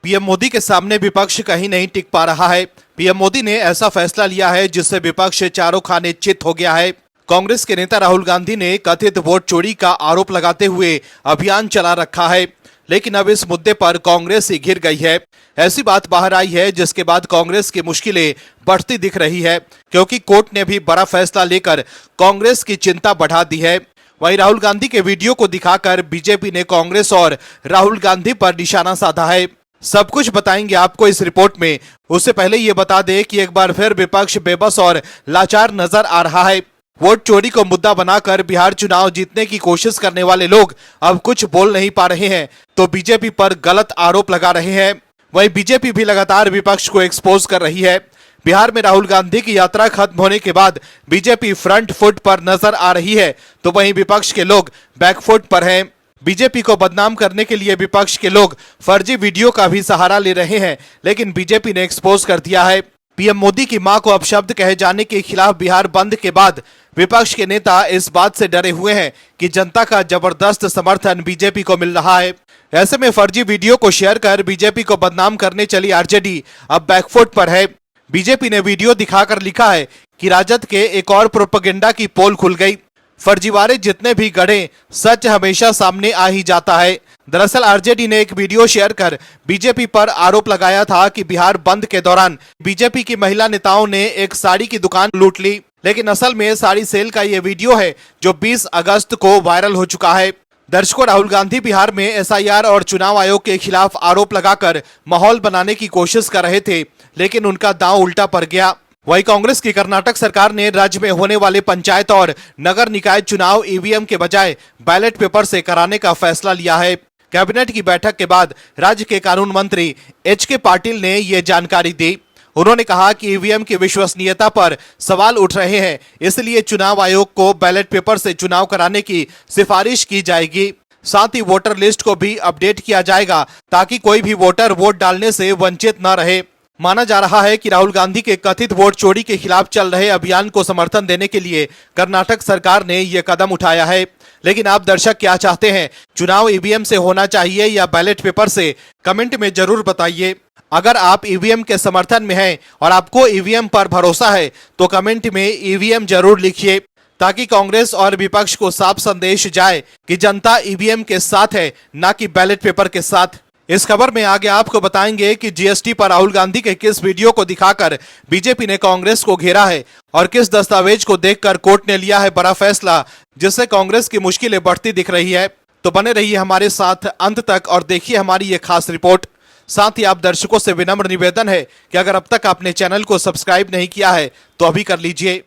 PM Modi के सामने विपक्ष कहीं नहीं टिक पा रहा है। पीएम मोदी ने ऐसा फैसला लिया है जिससे विपक्ष चारों खाने चित हो गया है। कांग्रेस के नेता राहुल गांधी ने कथित वोट चोरी का आरोप लगाते हुए अभियान चला रखा है, लेकिन अब इस मुद्दे पर कांग्रेस ही घिर गई है। ऐसी बात बाहर आई है जिसके बाद कांग्रेस की मुश्किलें बढ़ती दिख रही है, क्योंकि कोर्ट ने भी बड़ा फैसला लेकर कांग्रेस की चिंता बढ़ा दी है। वहीं राहुल गांधी के वीडियो को दिखाकर बीजेपी ने कांग्रेस और राहुल गांधी पर निशाना साधा है। सब कुछ बताएंगे आपको इस रिपोर्ट में। उससे पहले ये बता दें कि एक बार फिर विपक्ष बेबस और लाचार नजर आ रहा है। वोट चोरी को मुद्दा बनाकर बिहार चुनाव जीतने की कोशिश करने वाले लोग अब कुछ बोल नहीं पा रहे हैं, तो बीजेपी पर गलत आरोप लगा रहे हैं। वहीं बीजेपी भी लगातार विपक्ष को एक्सपोज कर रही है। बिहार में राहुल गांधी की यात्रा खत्म होने के बाद बीजेपी फ्रंट फुट पर नजर आ रही है, तो वहीं विपक्ष के लोग बैकफुट पर हैं। बीजेपी को बदनाम करने के लिए विपक्ष के लोग फर्जी वीडियो का भी सहारा ले रहे हैं, लेकिन बीजेपी ने एक्सपोज कर दिया है। पीएम मोदी की मां को अपशब्द कहे जाने के खिलाफ बिहार बंद के बाद विपक्ष के नेता इस बात से डरे हुए हैं कि जनता का जबरदस्त समर्थन बीजेपी को मिल रहा है। ऐसे में फर्जी वीडियो को शेयर कर बीजेपी को बदनाम करने चली आरजेडी अब बैकफुट पर है। बीजेपी ने वीडियो दिखाकर लिखा है कि राजद के एक और प्रोपेगेंडा की पोल खुल गई। फर्जीवाड़े जितने भी गढ़े, सच हमेशा सामने आ ही जाता है। दरअसल आरजेडी ने एक वीडियो शेयर कर बीजेपी पर आरोप लगाया था कि बिहार बंद के दौरान बीजेपी की महिला नेताओं ने एक साड़ी की दुकान लूट ली, लेकिन असल में साड़ी सेल का ये वीडियो है जो 20 अगस्त को वायरल हो चुका है। दर्शकों, राहुल गांधी बिहार में एसआईआर और चुनाव आयोग के खिलाफ आरोप लगाकर माहौल बनाने की कोशिश कर रहे थे, लेकिन उनका दांव उल्टा पड़ गया। वहीं कांग्रेस की कर्नाटक सरकार ने राज्य में होने वाले पंचायत और नगर निकाय चुनाव ईवीएम के बजाय बैलेट पेपर से कराने का फैसला लिया है। कैबिनेट की बैठक के बाद राज्य के कानून मंत्री एच.के. पाटिल ने ये जानकारी दी। उन्होंने कहा कि ईवीएम की विश्वसनीयता पर सवाल उठ रहे हैं, इसलिए चुनाव आयोग को बैलेट पेपर से चुनाव कराने की सिफारिश की जाएगी। साथ ही वोटर लिस्ट को भी अपडेट किया जाएगा ताकि कोई भी वोटर वोट डालने से वंचित न रहे। माना जा रहा है कि राहुल गांधी के कथित वोट चोरी के खिलाफ चल रहे अभियान को समर्थन देने के लिए कर्नाटक सरकार ने यह कदम उठाया है। लेकिन आप दर्शक क्या चाहते हैं, चुनाव ईवीएम से होना चाहिए या बैलेट पेपर से? कमेंट में जरूर बताइए। अगर आप ईवीएम के समर्थन में हैं और आपको ईवीएम पर भरोसा है तो कमेंट में ईवीएम जरूर लिखिए, ताकि कांग्रेस और विपक्ष को साफ संदेश जाए कि जनता ईवीएम के साथ है, न कि बैलेट पेपर के साथ। इस खबर में आगे आपको बताएंगे कि जीएसटी पर राहुल गांधी के किस वीडियो को दिखाकर बीजेपी ने कांग्रेस को घेरा है और किस दस्तावेज को देखकर कोर्ट ने लिया है बड़ा फैसला, जिससे कांग्रेस की मुश्किलें बढ़ती दिख रही है। तो बने रहिए हमारे साथ अंत तक और देखिए हमारी ये खास रिपोर्ट। साथ ही आप दर्शकों से विनम्र निवेदन है कि अगर अब तक आपने चैनल को सब्सक्राइब नहीं किया है तो अभी कर लीजिए।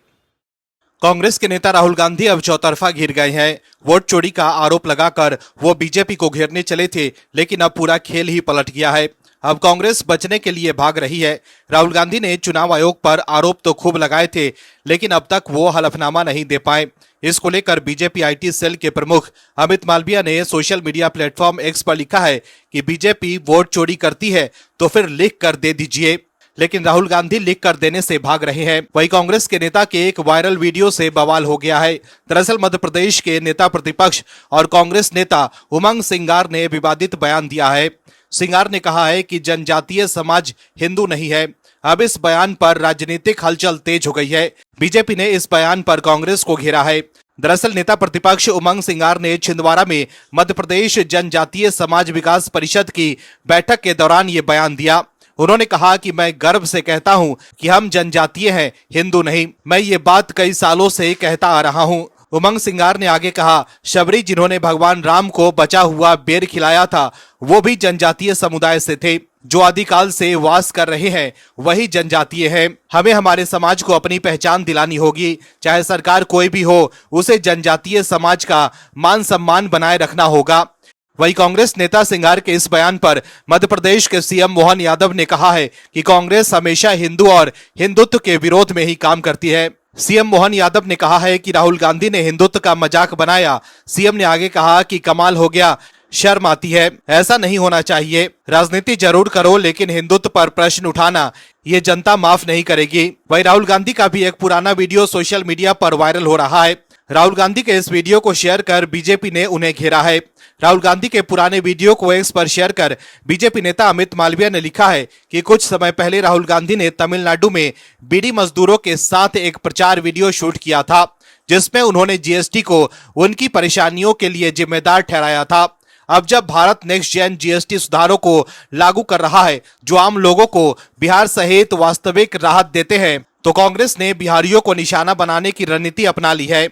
कांग्रेस के नेता राहुल गांधी अब चौतरफा घिर गए हैं। वोट चोरी का आरोप लगाकर वो बीजेपी को घेरने चले थे, लेकिन अब पूरा खेल ही पलट गया है। अब कांग्रेस बचने के लिए भाग रही है। राहुल गांधी ने चुनाव आयोग पर आरोप तो खूब लगाए थे, लेकिन अब तक वो हलफनामा नहीं दे पाए। इसको लेकर बीजेपी आईटी सेल के प्रमुख अमित मालविया ने सोशल मीडिया प्लेटफॉर्म एक्स पर लिखा है कि बीजेपी वोट चोरी करती है तो फिर लिख कर दे दीजिए, लेकिन राहुल गांधी लिख कर देने से भाग रहे हैं। वहीं कांग्रेस के नेता के एक वायरल वीडियो से बवाल हो गया है। दरअसल मध्य प्रदेश के नेता प्रतिपक्ष और कांग्रेस नेता उमंग सिंगार ने विवादित बयान दिया है। सिंगार ने कहा है कि जनजातीय समाज हिंदू नहीं है। अब इस बयान पर राजनीतिक हलचल तेज हो गई है। बीजेपी ने इस बयान पर कांग्रेस को घेरा है। दरअसल नेता प्रतिपक्ष उमंग सिंगार ने छिंदवाड़ा में मध्य प्रदेश जनजातीय समाज विकास परिषद की बैठक के दौरान ये बयान दिया। उन्होंने कहा कि मैं गर्व से कहता हूं कि हम जनजातीय हैं, हिंदू नहीं। मैं ये बात कई सालों से कहता आ रहा हूं। उमंग सिंगार ने आगे कहा, शबरी जिन्होंने भगवान राम को बचा हुआ बेर खिलाया था वो भी जनजातीय समुदाय से थे। जो आदिकाल से वास कर रहे हैं वही जनजातीय हैं। हमें हमारे समाज को अपनी पहचान दिलानी होगी। चाहे सरकार कोई भी हो, उसे जनजातीय समाज का मान सम्मान बनाए रखना होगा। वहीं कांग्रेस नेता सिंगार के इस बयान पर मध्य प्रदेश के सीएम मोहन यादव ने कहा है कि कांग्रेस हमेशा हिंदू और हिंदुत्व के विरोध में ही काम करती है। सीएम मोहन यादव ने कहा है कि राहुल गांधी ने हिंदुत्व का मजाक बनाया। सीएम ने आगे कहा कि कमाल हो गया, शर्म आती है, ऐसा नहीं होना चाहिए। राजनीति जरूर करो, लेकिन हिंदुत्व पर प्रश्न उठाना ये जनता माफ नहीं करेगी। वहीं राहुल गांधी का भी एक पुराना वीडियो सोशल मीडिया पर वायरल हो रहा है। राहुल गांधी के इस वीडियो को शेयर कर बीजेपी ने उन्हें घेरा है। राहुल गांधी के पुराने वीडियो को एक्स पर शेयर कर बीजेपी नेता अमित मालवीय ने लिखा है कि कुछ समय पहले राहुल गांधी ने तमिलनाडु में बीड़ी मजदूरों के साथ एक प्रचार वीडियो शूट किया था, जिसमें उन्होंने जीएसटी को उनकी परेशानियों के लिए जिम्मेदार ठहराया था। अब जब भारत नेक्स्ट जेन जीएसटी सुधारों को लागू कर रहा है, जो आम लोगों को बिहार सहित वास्तविक राहत देते हैं, तो कांग्रेस ने बिहारियों को निशाना बनाने की रणनीति अपना ली है।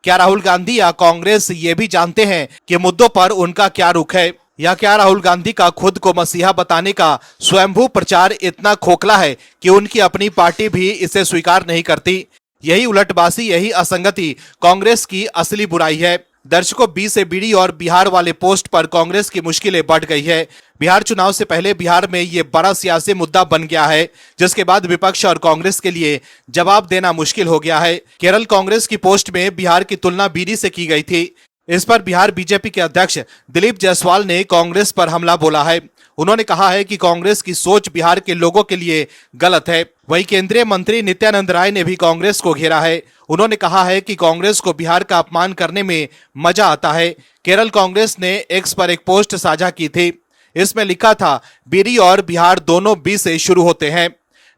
क्या राहुल गांधी या कांग्रेस ये भी जानते हैं कि मुद्दों पर उनका क्या रुख है, या क्या राहुल गांधी का खुद को मसीहा बताने का स्वयंभू प्रचार इतना खोखला है कि उनकी अपनी पार्टी भी इसे स्वीकार नहीं करती? यही उलटबाजी, यही असंगति कांग्रेस की असली बुराई है। दर्शकों, बी से बीड़ी और बिहार वाले पोस्ट पर कांग्रेस की मुश्किलें बढ़ गई है। बिहार चुनाव से पहले बिहार में ये बड़ा सियासी मुद्दा बन गया है, जिसके बाद विपक्ष और कांग्रेस के लिए जवाब देना मुश्किल हो गया है। केरल कांग्रेस की पोस्ट में बिहार की तुलना बीड़ी से की गई थी। इस पर बिहार बीजेपी के अध्यक्ष दिलीप जायसवाल ने कांग्रेस पर हमला बोला है। उन्होंने कहा है कि कांग्रेस की सोच बिहार के लोगों के लिए गलत है। वहीं केंद्रीय मंत्री नित्यानंद राय ने भी कांग्रेस को घेरा है। उन्होंने कहा है कि कांग्रेस को बिहार का अपमान करने में मजा आता है। केरल कांग्रेस ने एक्स पर एक पोस्ट साझा की थी। इसमें लिखा था, बीड़ी और बिहार दोनों बी से शुरू होते हैं।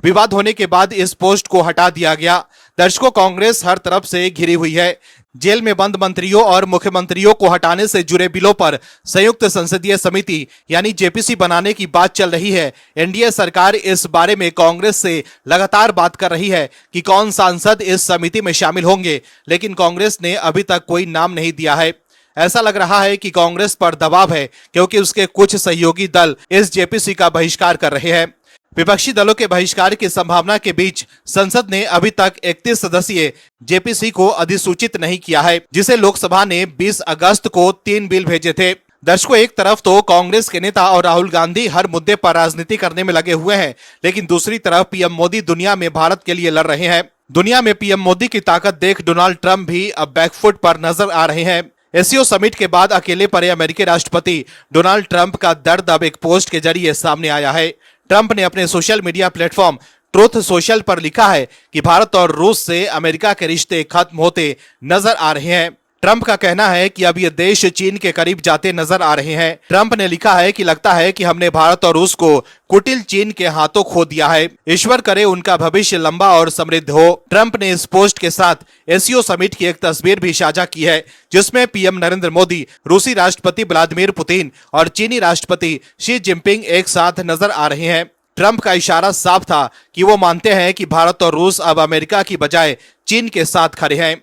विवाद होने के बाद इस पोस्ट को हटा दिया गया। दर्शकों, कांग्रेस हर तरफ से घिरी हुई है। जेल में बंद मंत्रियों और मुख्यमंत्रियों को हटाने से जुड़े बिलों पर संयुक्त संसदीय समिति यानी जेपीसी बनाने की बात चल रही है। एनडीए सरकार इस बारे में कांग्रेस से लगातार बात कर रही है कि कौन सांसद इस समिति में शामिल होंगे, लेकिन कांग्रेस ने अभी तक कोई नाम नहीं दिया है। ऐसा लग रहा है कि कांग्रेस पर दबाव है, क्योंकि उसके कुछ सहयोगी दल इस जेपीसी का बहिष्कार कर रहे हैं। विपक्षी दलों के बहिष्कार की संभावना के बीच संसद ने अभी तक 31 सदस्यीय जेपीसी को अधिसूचित नहीं किया है, जिसे लोकसभा ने 20 अगस्त को 3 बिल भेजे थे। दर्शकों, एक तरफ तो कांग्रेस के नेता और राहुल गांधी हर मुद्दे पर राजनीति करने में लगे हुए हैं, लेकिन दूसरी तरफ पीएम मोदी दुनिया में भारत के लिए लड़ रहे हैं। दुनिया में पीएम मोदी की ताकत देख डोनाल्ड ट्रंप भी अब बैकफुट पर नजर आ रहे हैं। एससीओ समिट के बाद अकेले पड़े अमेरिकी राष्ट्रपति डोनाल्ड ट्रंप का दर्द अब एक पोस्ट के जरिए सामने आया है। ट्रंप ने अपने social media platform truth social पर लिखा है कि भारत और रूस से अमेरिका के रिश्ते खत्म होते नजर आ रहे हैं। ट्रंप का कहना है कि अब ये देश चीन के करीब जाते नजर आ रहे हैं। ट्रंप ने लिखा है कि लगता है कि हमने भारत और रूस को कुटिल चीन के हाथों खो दिया है। ईश्वर करे उनका भविष्य लंबा और समृद्ध हो। ट्रंप ने इस पोस्ट के साथ एससीओ समिट की एक तस्वीर भी साझा की है, जिसमें पीएम नरेंद्र मोदी, रूसी राष्ट्रपति व्लादिमीर पुतिन और चीनी राष्ट्रपति शी जिनपिंग एक साथ नजर आ रहे हैं। ट्रंप का इशारा साफ था कि वो मानते हैं कि भारत और रूस अब अमेरिका की बजाय चीन के साथ खड़े हैं।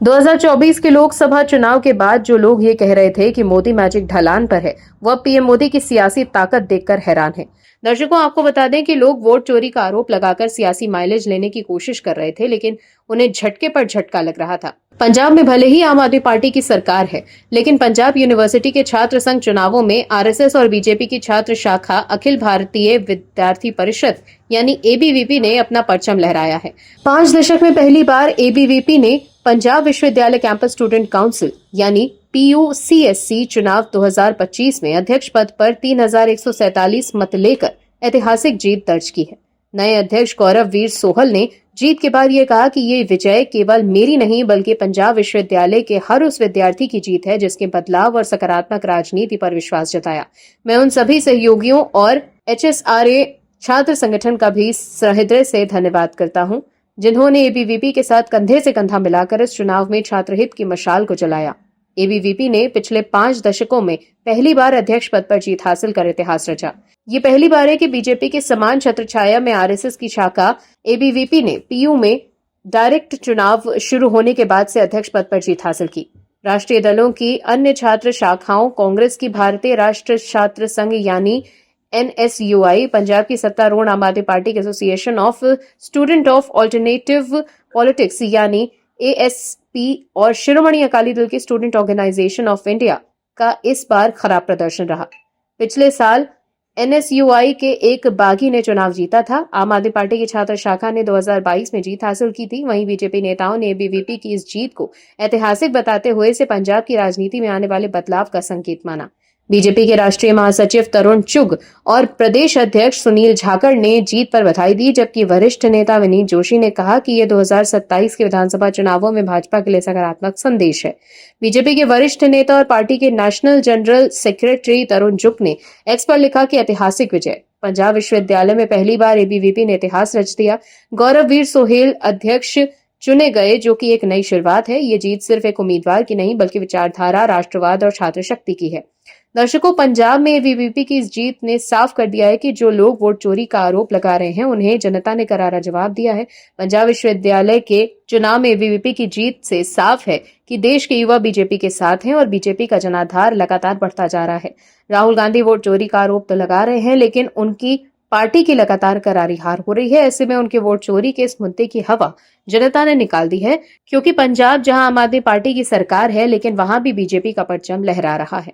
2024 के लोकसभा चुनाव के बाद जो लोग ये कह रहे थे कि मोदी मैजिक ढलान पर है, वह पीएम मोदी की सियासी ताकत देखकर हैरान है। दर्शकों, आपको बता दें कि लोग वोट चोरी का आरोप लगाकर सियासी माइलेज लेने की कोशिश कर रहे थे, लेकिन उन्हें झटके पर झटका लग रहा था। पंजाब में भले ही आम आदमी पार्टी की सरकार है, लेकिन पंजाब यूनिवर्सिटी के छात्र संघ चुनावों में आरएसएस और बीजेपी की छात्र शाखा अखिल भारतीय विद्यार्थी परिषद यानी एबीवीपी ने अपना परचम लहराया है। 5 दशक में पहली बार एबीवीपी ने पंजाब विश्वविद्यालय कैंपस स्टूडेंट काउंसिल यानी पीयूसीएससी चुनाव 2025 में अध्यक्ष पद पर 3147 मत लेकर ऐतिहासिक जीत दर्ज की है। नए अध्यक्ष गौरव वीर सोहल ने जीत के बाद ये कहा कि ये विजय केवल मेरी नहीं बल्कि पंजाब विश्वविद्यालय के हर उस विद्यार्थी की जीत है जिसके बदलाव और सकारात्मक राजनीति पर विश्वास जताया। मैं उन सभी सहयोगियों और एचएसआरए छात्र संगठन का भी सहृदय से धन्यवाद करता हूं, जिन्होंने एबीवीपी के साथ कंधे से कंधा मिलाकर इस चुनाव में छात्रहित की मशाल को जलाया। एबीवीपी ने पिछले 5 दशकों में पहली बार अध्यक्ष पद पर जीत हासिल कर इतिहास रचा। ये पहली बार है कि बीजेपी के समान छत्रछाया में आरएसएस की शाखा एबीवीपी ने पीयू में डायरेक्ट चुनाव शुरू होने के बाद से अध्यक्ष पद पर जीत हासिल की। राष्ट्रीय दलों की अन्य छात्र शाखाओं कांग्रेस की भारतीय राष्ट्र छात्र संघ यानी एनएसयूआई, पंजाब की सत्तारूढ़ आम आदमी पार्टी के association of student of alternative politics यानी एएसपी और शिरोमणि अकाली दल की स्टूडेंट ऑर्गेनाइजेशन ऑफ इंडिया का इस बार खराब प्रदर्शन रहा। पिछले साल एनएसयूआई के एक बागी ने चुनाव जीता था। आम आदमी पार्टी की छात्र शाखा ने 2022 में जीत हासिल की थी। वहीं बीजेपी नेताओं ने एबीवीपी की इस जीत को ऐतिहासिक बताते हुए इसे पंजाब की राजनीति में आने वाले बदलाव का संकेत माना। बीजेपी के राष्ट्रीय महासचिव तरुण चुग और प्रदेश अध्यक्ष सुनील झाकड़ ने जीत पर बधाई दी, जबकि वरिष्ठ नेता विनीत जोशी ने कहा कि ये 2027 के विधानसभा चुनावों में भाजपा के लिए सकारात्मक संदेश है। बीजेपी के वरिष्ठ नेता और पार्टी के नेशनल जनरल सेक्रेटरी तरुण चुग ने एक्स पर लिखा कि ऐतिहासिक विजय, पंजाब विश्वविद्यालय में पहली बार एबीवीपी ने इतिहास रच दिया। गौरववीर सोहेल अध्यक्ष चुने गए, जो कि एक नई शुरुआत है। ये जीत सिर्फ एक उम्मीदवार की नहीं बल्कि विचारधारा, राष्ट्रवाद और छात्र शक्ति की है। दर्शकों, पंजाब में एबीवीपी की इस जीत ने साफ कर दिया है कि जो लोग वोट चोरी का आरोप लगा रहे हैं उन्हें जनता ने करारा जवाब दिया है। पंजाब विश्वविद्यालय के चुनाव में एबीवीपी की जीत से साफ है कि देश के युवा बीजेपी के साथ हैं और बीजेपी का जनाधार लगातार बढ़ता जा रहा है। राहुल गांधी वोट चोरी का आरोप तो लगा रहे हैं, लेकिन उनकी पार्टी की लगातार करारी हार हो रही है। ऐसे में उनके वोट चोरी के इस मुद्दे की हवा जनता ने निकाल दी है, क्योंकि पंजाब जहां आम आदमी पार्टी की सरकार है, लेकिन वहां भी बीजेपी का परचम लहरा रहा है।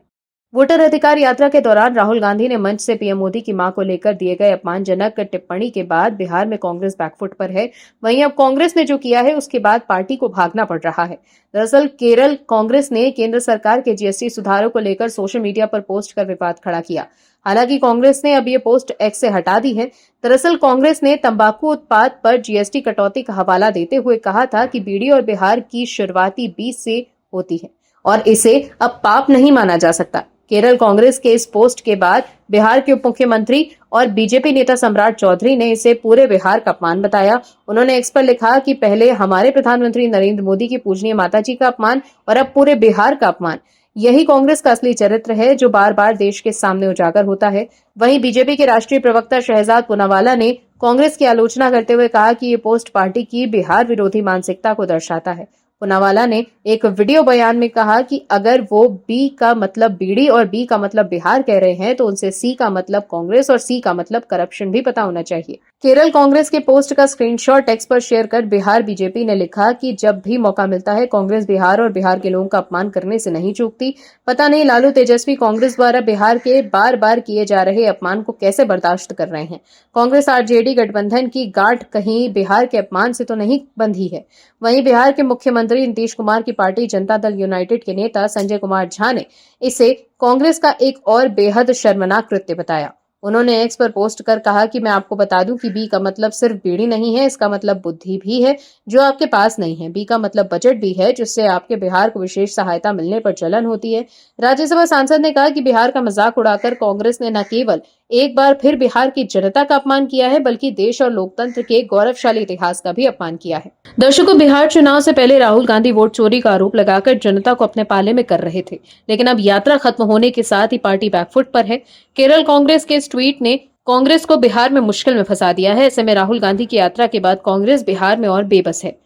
वोटर अधिकार यात्रा के दौरान राहुल गांधी ने मंच से पीएम मोदी की मां को लेकर दिए गए अपमानजनक टिप्पणी के बाद बिहार में कांग्रेस बैकफुट पर है। वहीं अब कांग्रेस ने जो किया है उसके बाद पार्टी को भागना पड़ रहा है। दरअसल केरल कांग्रेस ने केंद्र सरकार के जीएसटी सुधारों को लेकर सोशल मीडिया पर पोस्ट कर विवाद खड़ा किया। हालांकि कांग्रेस ने अब ये पोस्ट एक्स से हटा दी है। दरअसल कांग्रेस ने तंबाकू उत्पाद पर जीएसटी कटौती का हवाला देते हुए कहा था कि बीड़ी और बिहार की शुरुआती 20 से होती है और इसे अब पाप नहीं माना जा सकता। केरल कांग्रेस के इस पोस्ट के बाद बिहार के उप मुख्यमंत्री और बीजेपी नेता सम्राट चौधरी ने इसे पूरे बिहार का अपमान बताया। उन्होंने एक्स पर लिखा कि पहले हमारे प्रधानमंत्री नरेंद्र मोदी की पूजनीय माताजी का अपमान और अब पूरे बिहार का अपमान। यही कांग्रेस का असली चरित्र है जो बार बार देश के सामने उजागर होता है। वहीं बीजेपी के राष्ट्रीय प्रवक्ता शहजाद पूनावाला ने कांग्रेस की आलोचना करते हुए कहा कि ये पोस्ट पार्टी की बिहार विरोधी मानसिकता को दर्शाता है। पूनावाला ने एक वीडियो बयान में कहा कि अगर वो बी का मतलब बीड़ी और बी का मतलब बिहार कह रहे हैं तो उनसे सी का मतलब कांग्रेस और सी का मतलब करप्शन भी पता होना चाहिए। केरल कांग्रेस के पोस्ट का स्क्रीनशॉट एक्स पर शेयर कर बिहार बीजेपी ने लिखा कि जब भी मौका मिलता है कांग्रेस बिहार और बिहार के लोगों का अपमान करने से नहीं चूकती। पता नहीं लालू तेजस्वी कांग्रेस द्वारा बिहार के बार बार किए जा रहे अपमान को कैसे बर्दाश्त कर रहे हैं। कांग्रेस आरजेडी गठबंधन की गांठ कहीं बिहार के अपमान से तो नहीं बंधी है। वहीं बिहार के मुख्यमंत्री नीतीश कुमार की पार्टी जनता दल यूनाइटेड के नेता संजय कुमार झा ने इसे कांग्रेस का एक और बेहद शर्मनाक कृत्य बताया। उन्होंने एक्स पर पोस्ट कर कहा कि मैं आपको बता दूं कि बी का मतलब सिर्फ बीड़ी नहीं है, इसका मतलब बुद्धि भी है जो आपके पास नहीं है। बी का मतलब बजट भी है जिससे आपके बिहार को विशेष सहायता मिलने पर जलन होती है। राज्यसभा सांसद ने कहा कि बिहार का मजाक उड़ाकर कांग्रेस ने न केवल एक बार फिर बिहार की जनता का अपमान किया है बल्कि देश और लोकतंत्र के गौरवशाली इतिहास का भी अपमान किया है। दर्शकों, बिहार चुनाव से पहले राहुल गांधी वोट चोरी का आरोप लगाकर जनता को अपने पाले में कर रहे थे, लेकिन अब यात्रा खत्म होने के साथ ही पार्टी बैकफुट पर है। केरल कांग्रेस के इस ट्वीट ने कांग्रेस को बिहार में मुश्किल में फंसा दिया है। ऐसे में राहुल गांधी की यात्रा के बाद कांग्रेस बिहार में और बेबस है।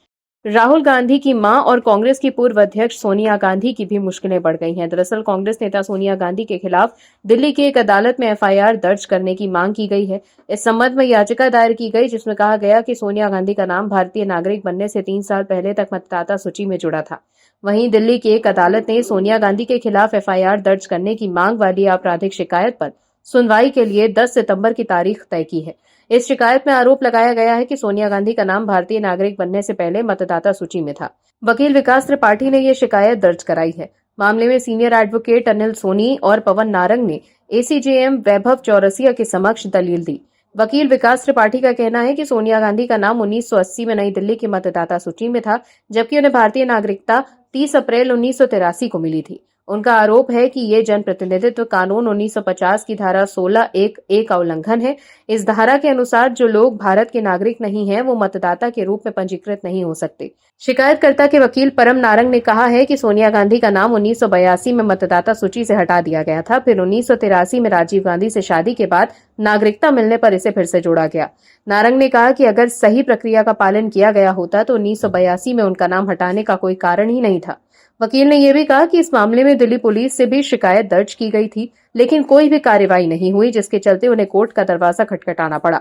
राहुल गांधी की मां और कांग्रेस की पूर्व अध्यक्ष सोनिया गांधी की भी मुश्किलें बढ़ गई हैं। दरअसल कांग्रेस नेता सोनिया गांधी के खिलाफ दिल्ली की एक अदालत में एफआईआर दर्ज करने की मांग की गई है। इस संबंध में याचिका दायर की गई जिसमें कहा गया कि सोनिया गांधी का नाम भारतीय नागरिक बनने से 3 साल पहले तक मतदाता सूची में जुड़ा था। वहीं दिल्ली की एक अदालत ने सोनिया गांधी के खिलाफ एफआईआर दर्ज करने की मांग वाली आपराधिक शिकायत पर सुनवाई के लिए 10 सितंबर की तारीख तय की है। इस शिकायत में आरोप लगाया गया है कि सोनिया गांधी का नाम भारतीय नागरिक बनने से पहले मतदाता सूची में था। वकील विकास त्रिपाठी ने यह शिकायत दर्ज कराई है। मामले में सीनियर एडवोकेट अनिल सोनी और पवन नारंग ने एसीजेएम वैभव चौरसिया के समक्ष दलील दी। वकील विकास त्रिपाठी का कहना है कि सोनिया गांधी का नाम 1980 में नई दिल्ली की मतदाता सूची में था, जबकि उन्हें भारतीय नागरिकता 30 अप्रैल 1983 को मिली थी। उनका आरोप है कि ये जनप्रतिनिधित्व कानून 1950 की धारा 16(1)(a) का उल्लंघन है। इस धारा के अनुसार जो लोग भारत के नागरिक नहीं हैं, वो मतदाता के रूप में पंजीकृत नहीं हो सकते। शिकायतकर्ता के वकील परम नारंग ने कहा है कि सोनिया गांधी का नाम 1982 में मतदाता सूची से हटा दिया गया था। फिर 1983 में राजीव गांधी से शादी के बाद नागरिकता मिलने पर इसे फिर से जोड़ा गया। नारंग ने कहा कि अगर सही प्रक्रिया का पालन किया गया होता तो 1982 में उनका नाम हटाने का कोई कारण ही नहीं था। वकील ने यह भी कहा कि इस मामले में दिल्ली पुलिस से भी शिकायत दर्ज की गई थी, लेकिन कोई भी कार्रवाई नहीं हुई, जिसके चलते उन्हें कोर्ट का दरवाजा खटखटाना पड़ा।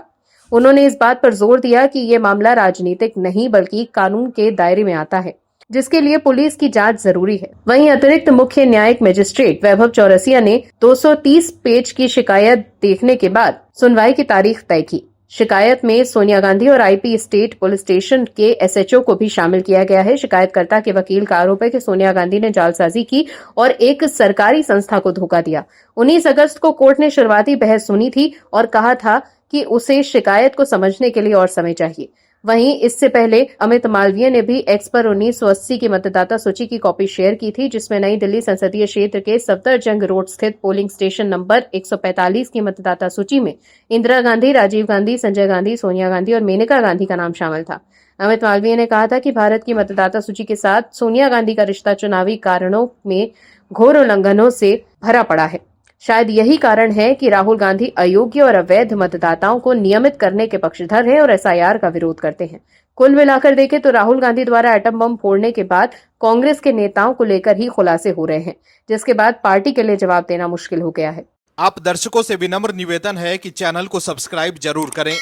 उन्होंने इस बात पर जोर दिया कि ये मामला राजनीतिक नहीं बल्कि कानून के दायरे में आता है, जिसके लिए पुलिस की जांच जरूरी है। वहीं अतिरिक्त मुख्य न्यायिक मजिस्ट्रेट वैभव चौरसिया ने 230 पेज की शिकायत देखने के बाद सुनवाई की तारीख तय की। शिकायत में सोनिया गांधी और आईपी स्टेट पुलिस स्टेशन के एसएचओ को भी शामिल किया गया है। शिकायतकर्ता के वकील का आरोप है कि सोनिया गांधी ने जालसाजी की और एक सरकारी संस्था को धोखा दिया। 19 अगस्त को कोर्ट ने शुरुआती बहस सुनी थी और कहा था कि उसे शिकायत को समझने के लिए और समय चाहिए। वहीं इससे पहले अमित मालवीय ने भी एक्स पर 1980 की मतदाता सूची की कॉपी शेयर की थी, जिसमें नई दिल्ली संसदीय क्षेत्र के सफदरजंग रोड स्थित पोलिंग स्टेशन नंबर 145 की मतदाता सूची में इंदिरा गांधी, राजीव गांधी, संजय गांधी, सोनिया गांधी और मेनका गांधी का नाम शामिल था। अमित मालवीय ने कहा था कि भारत की मतदाता सूची के साथ सोनिया गांधी का रिश्ता चुनावी कारणों में घोर उल्लंघनों से भरा पड़ा है। शायद यही कारण है कि राहुल गांधी अयोग्य और अवैध मतदाताओं को नियमित करने के पक्षधर हैं और एसआईआर का विरोध करते हैं। कुल मिलाकर देखें तो राहुल गांधी द्वारा एटम बम फोड़ने के बाद कांग्रेस के नेताओं को लेकर ही खुलासे हो रहे हैं, जिसके बाद पार्टी के लिए जवाब देना मुश्किल हो गया है। आप दर्शकों से विनम्र निवेदन है कि चैनल को सब्सक्राइब जरूर करें